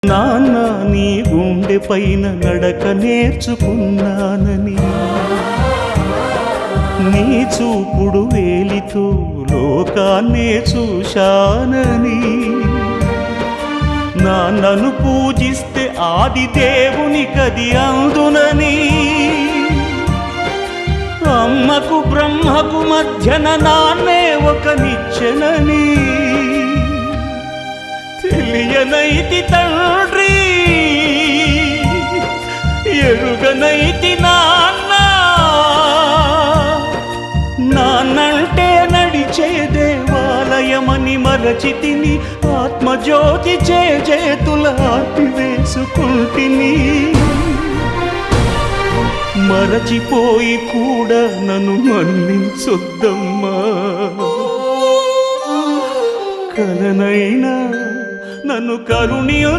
నాన్న నీ గుండె పైన నడక నేర్చుకున్నానని, నీ చూపుడు వేలితో లోకాన్నే చూశానని, నాన్నను పూజిస్తే ఆది దేవుని కది అందునని, అమ్మకు బ్రహ్మకు మధ్యన నాన్నే ఒక నిచ్చెనని తెలియనైతి తండ్రి, ఎరుగనైతి నాన్న. నాన్నంటే నడిచే దేవాలయమని మరచితిని, ఆత్మజ్యోతి చేతుల ఆపివేసుకుంటిని. మరచిపోయి కూడా నన్ను మన్నించొద్దమ్మా, కలనైనా నన్ను కరుణియు